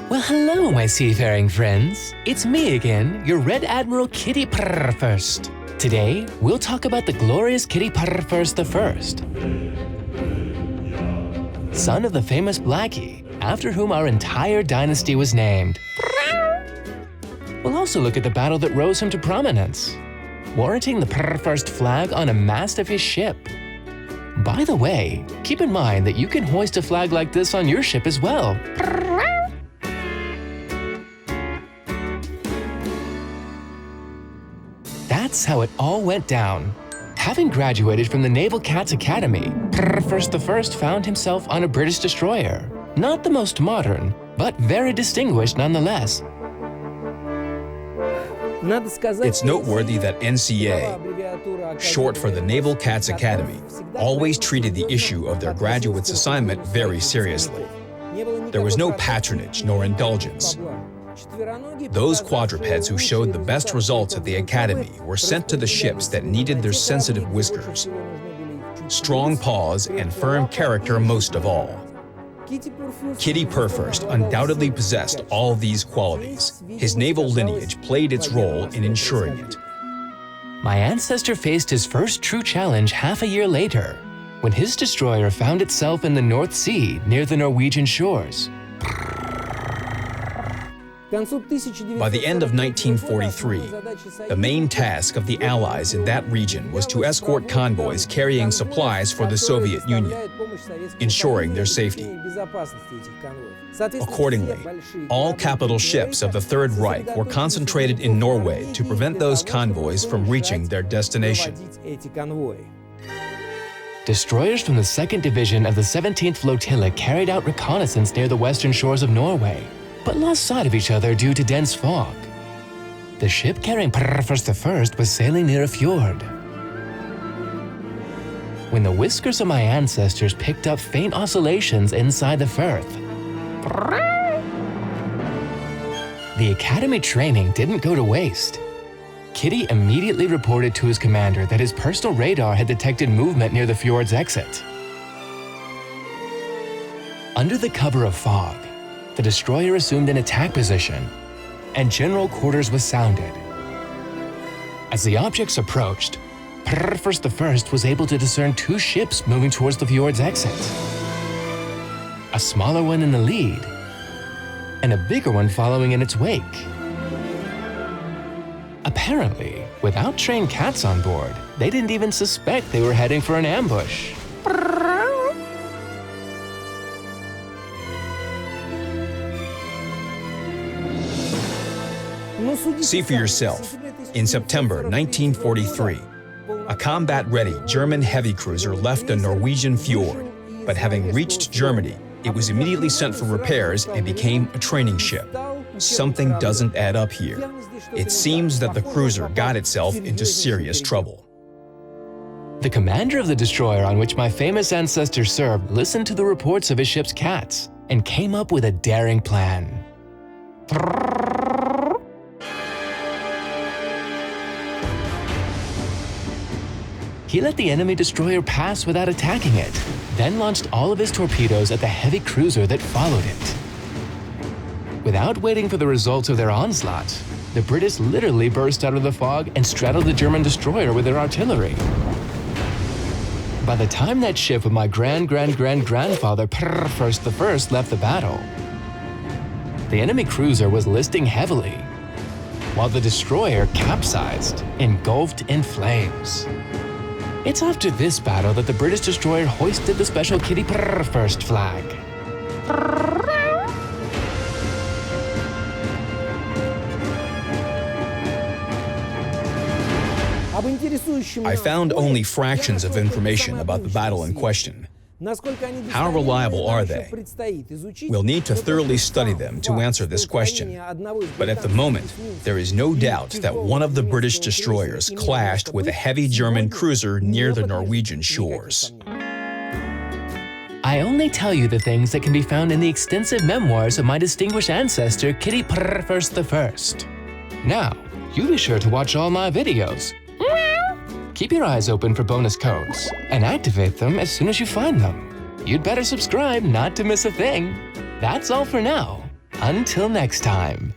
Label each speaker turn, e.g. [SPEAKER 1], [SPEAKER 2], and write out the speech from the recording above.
[SPEAKER 1] Well, hello, my seafaring friends. It's me again, your Red Admiral Kitty Purrfurst. Today, we'll talk about the glorious Kitty Purrfurst the First, son of the famous Blackie, after whom our entire dynasty was named. We'll also look at the battle that rose him to prominence, warranting the Purrfurst flag on a mast of his ship. By the way, keep in mind that you can hoist a flag like this on your ship as well. That's how it all went down. Having graduated from the Naval Cats Academy, Purrfurst the First found himself on a British destroyer. Not the most modern, but very distinguished nonetheless.
[SPEAKER 2] It's noteworthy that NCA, short for the Naval Cats Academy, always treated the issue of their graduates' assignment very seriously. There was no patronage nor indulgence. Those quadrupeds who showed the best results at the Academy were sent to the ships that needed their sensitive whiskers, strong paws, and firm character most of all. Kitty Purrfurst undoubtedly possessed all these qualities. His naval lineage played its role in ensuring it.
[SPEAKER 1] My ancestor faced his first true challenge half a year later, when his destroyer found itself in the North Sea near the Norwegian shores.
[SPEAKER 2] By the end of 1943, the main task of the Allies in that region was to escort convoys carrying supplies for the Soviet Union, ensuring their safety. Accordingly, all capital ships of the Third Reich were concentrated in Norway to prevent those convoys from reaching their destination.
[SPEAKER 1] Destroyers from the 2nd Division of the 17th Flotilla carried out reconnaissance near the western shores of Norway, but lost sight of each other due to dense fog. The ship carrying Purrfurst the First was sailing near a fjord, when the whiskers of my ancestors picked up faint oscillations inside the firth. The Academy training didn't go to waste. Kitty immediately reported to his commander that his personal radar had detected movement near the fjord's exit. Under the cover of fog, the destroyer assumed an attack position, and general quarters was sounded. As the objects approached, Purrfurst the First was able to discern 2 ships moving towards the fjord's exit. A smaller one in the lead, and a bigger one following in its wake. Apparently, without trained cats on board, they didn't even suspect they were heading for an ambush.
[SPEAKER 2] See for yourself. In September 1943, a combat-ready German heavy cruiser left a Norwegian fjord, but having reached Germany, it was immediately sent for repairs and became a training ship. Something doesn't add up here. It seems that the cruiser got itself into serious trouble.
[SPEAKER 1] The commander of the destroyer on which my famous ancestor served listened to the reports of his ship's cats and came up with a daring plan. He let the enemy destroyer pass without attacking it, then launched all of his torpedoes at the heavy cruiser that followed it. Without waiting for the results of their onslaught, the British literally burst out of the fog and straddled the German destroyer with their artillery. By the time that ship of my grandfather Purrfurst the First left the battle, the enemy cruiser was listing heavily, while the destroyer capsized, engulfed in flames. It's after this battle that the British destroyer hoisted the special Kitty Purrfurst flag.
[SPEAKER 2] I found only fractions of information about the battle in question. How reliable are they? We'll need to thoroughly study them to answer this question. But at the moment, there is no doubt that one of the British destroyers clashed with a heavy German cruiser near the Norwegian shores.
[SPEAKER 1] I only tell you the things that can be found in the extensive memoirs of my distinguished ancestor, Kitty Purrfurst the First. Now, you be sure to watch all my videos. Keep your eyes open for bonus codes and activate them as soon as you find them. You'd better subscribe not to miss a thing. That's all for now. Until next time.